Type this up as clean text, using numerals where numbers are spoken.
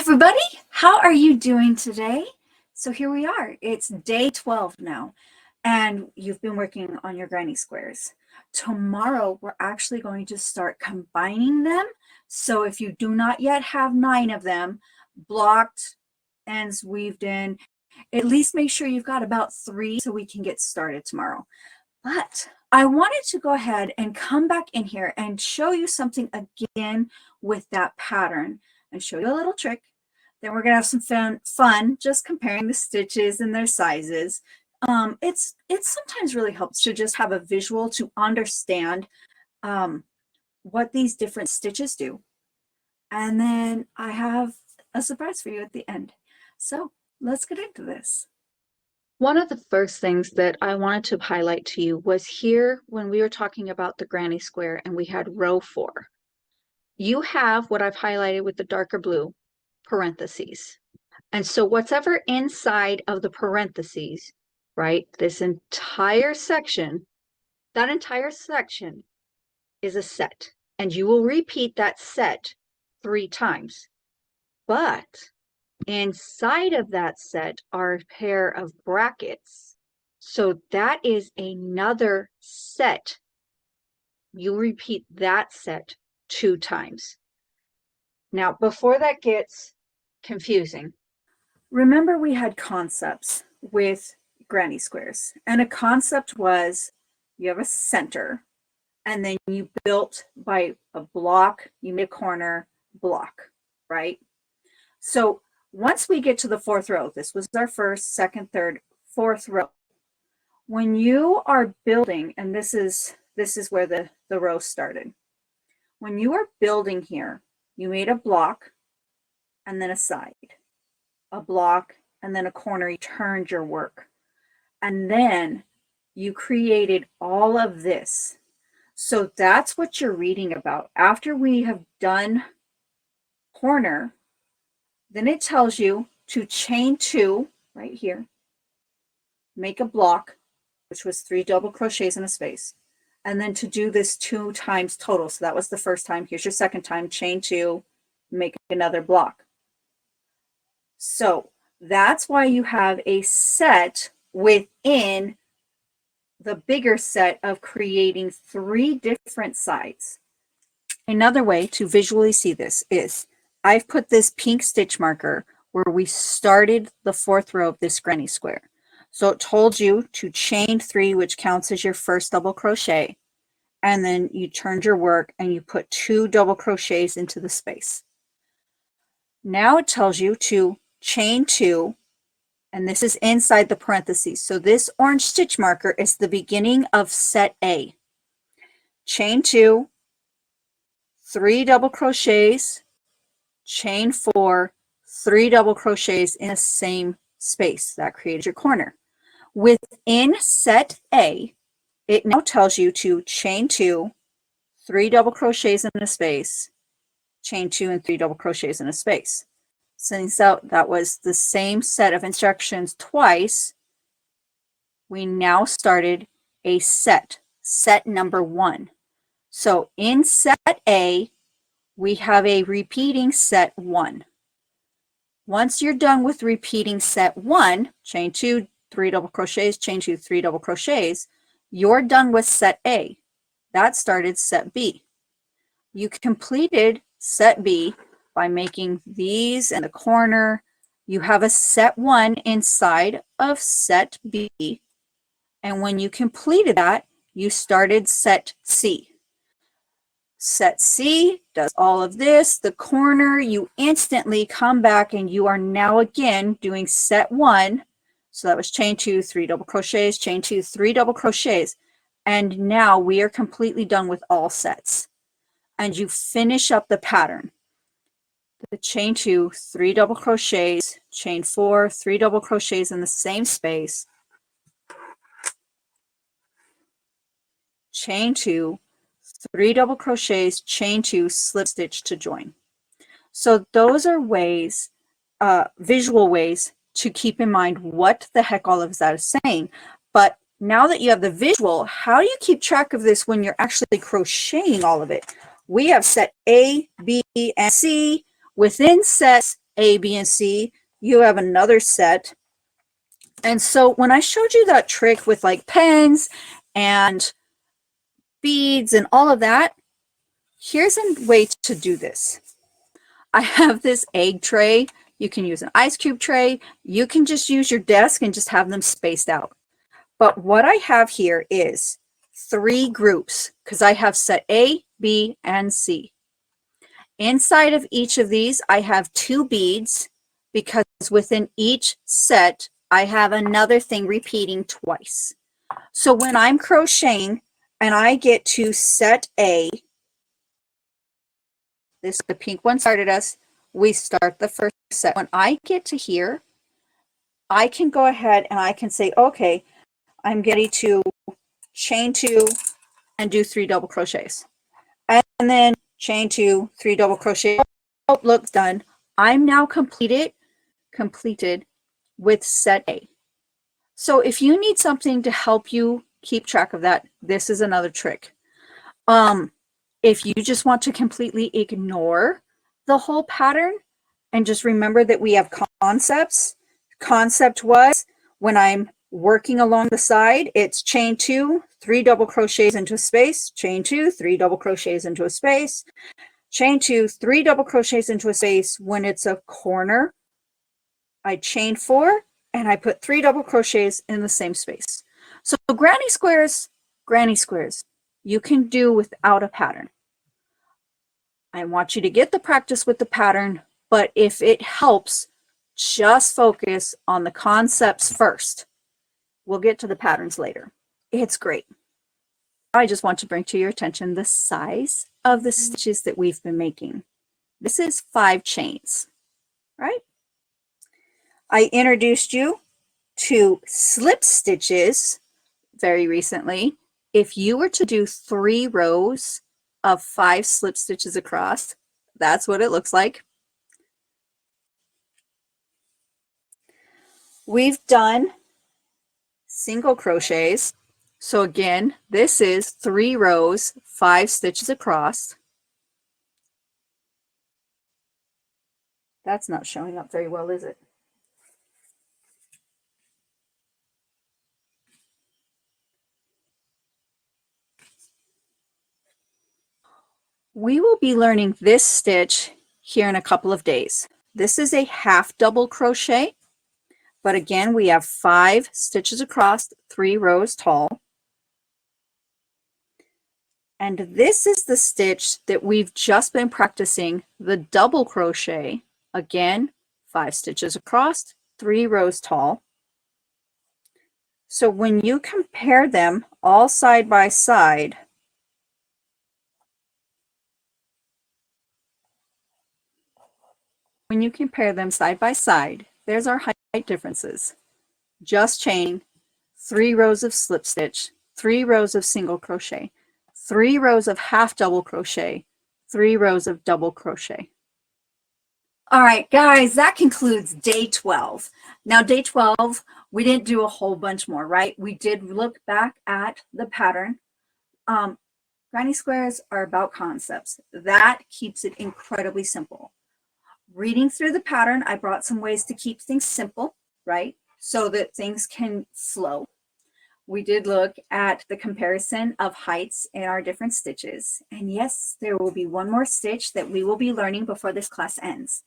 everybody, how are you doing today? So here we are. It's day 12 now, and you've been working on your granny squares. Tomorrow, we're actually going to start combining them. So if you do not yet have 9 of them blocked, ends weaved in, at least make sure you've got about 3 so we can get started tomorrow. But I wanted to go ahead and come back in here and show you something again with that pattern and show you a little trick. Then we're gonna have some fun just comparing the stitches and their sizes. It sometimes really helps to just have a visual to understand what these different stitches do. And then I have a surprise for you at the end. So let's get into this. One of the first things that I wanted to highlight to you was here when we were talking about the granny square and we had row 4. You have what I've highlighted with the darker blue, parentheses. And so whatever inside of the parentheses, right, this entire section, that entire section is a set. And you will repeat that set 3 times. But inside of that set are a pair of brackets. So that is another set. You repeat that set 2 times. Now, before that gets confusing, remember we had concepts with granny squares. And a concept was you have a center, and then you built by a block, you made a corner block, right? So once we get to the 4th row, this was our 1st, 2nd, 3rd, 4th row. When you are building, and this is where the row started. When you are building here, you made a block and then a side, a block and then a corner. You turned your work, and then you created all of this. So that's what you're reading about. After we have done corner, then it tells you to chain 2 right here, make a block, which was 3 double crochets in a space, and then to do this 2 times total. So that was the first time. Here's your second time, chain 2, make another block. So that's why you have a set within the bigger set of creating 3 different sides. Another way to visually see this is I've put this pink stitch marker where we started the 4th row of this granny square. So it told you to chain 3, which counts as your first double crochet. And then you turned your work and you put 2 double crochets into the space. Now it tells you to chain 2, and this is inside the parentheses. So this orange stitch marker is the beginning of set A. Chain 2, 3 double crochets, chain 4, 3 double crochets in the same space. That created your corner. Within set A, it now tells you to chain 2, 3 double crochets in a space, chain 2 and 3 double crochets in a space. Since that was the same set of instructions twice, we now started a set number 1. So in set A, we have a repeating set 1. Once you're done with repeating set 1, chain 2, 3 double crochets, chain 2, 3 double crochets, you're done with set A. That started set B. You completed set B by making these in the corner. You have a set 1 inside of set B. And when you completed that, you started set C. Set C does all of this, the corner, you instantly come back and you are now again doing set 1. So that was chain 2, 3 double crochets, chain 2, 3 double crochets. And now we are completely done with all sets. And you finish up the pattern. The chain 2, 3 double crochets, chain 4, 3 double crochets in the same space, chain 2, 3 double crochets, chain 2, slip stitch to join. So those are ways, visual ways to keep in mind what the heck all of that is saying. But now that you have the visual, how do you keep track of this when you're actually crocheting all of it? We have set A, B, and C. Within sets, A, B, and C. You have another set. And so when I showed you that trick with like pens and beads and all of that, here's a way to do this. I have this egg tray. You can use an ice cube tray. You can just use your desk and just have them spaced out. But what I have here is 3 groups because I have set A, B, and C. Inside of each of these, I have 2 beads because within each set, I have another thing repeating twice. So when I'm crocheting and I get to set A, this the pink one started us, we start the first set. When I get to here, I can go ahead and I can say, okay, I'm getting to chain 2 and do 3 double crochets. And then chain 2, 3 double crochet. Oh, look, done. I'm now completed with set A. So if you need something to help you keep track of that, this is another trick. If you just want to completely ignore the whole pattern and just remember that we have concepts. Concept was when I'm working along the side, it's chain 2, 3 double crochets into a space, chain 2, 3 double crochets into a space, chain 2, 3 double crochets into a space. When it's a corner, I chain 4 and I put 3 double crochets in the same space. So granny squares, you can do without a pattern. I want you to get the practice with the pattern, but if it helps, just focus on the concepts first. We'll get to the patterns later. It's great. I just want to bring to your attention the size of the stitches that we've been making. This is 5 chains, right? I introduced you to slip stitches very recently. If you were to do 3 rows of 5 slip stitches across, that's what it looks like. We've done single crochets. So again, this is 3 rows, 5 stitches across. That's not showing up very well, is it? We will be learning this stitch here in a couple of days. This is a half double crochet, but again, we have 5 stitches across, 3 rows tall. And this is the stitch that we've just been practicing, the double crochet. Again, 5 stitches across, 3 rows tall. So when you compare them all side by side, when you compare them side by side, there's our height differences. Just chaining, 3 rows of slip stitch, 3 rows of single crochet, 3 rows of half double crochet, 3 rows of double crochet. All right, guys, that concludes day 12. Now, day 12, we didn't do a whole bunch more, right? We did look back at the pattern. Granny squares are about concepts. That keeps it incredibly simple. Reading through the pattern, I brought some ways to keep things simple, right? So that things can flow. We did look at the comparison of heights in our different stitches. And yes, there will be one more stitch that we will be learning before this class ends.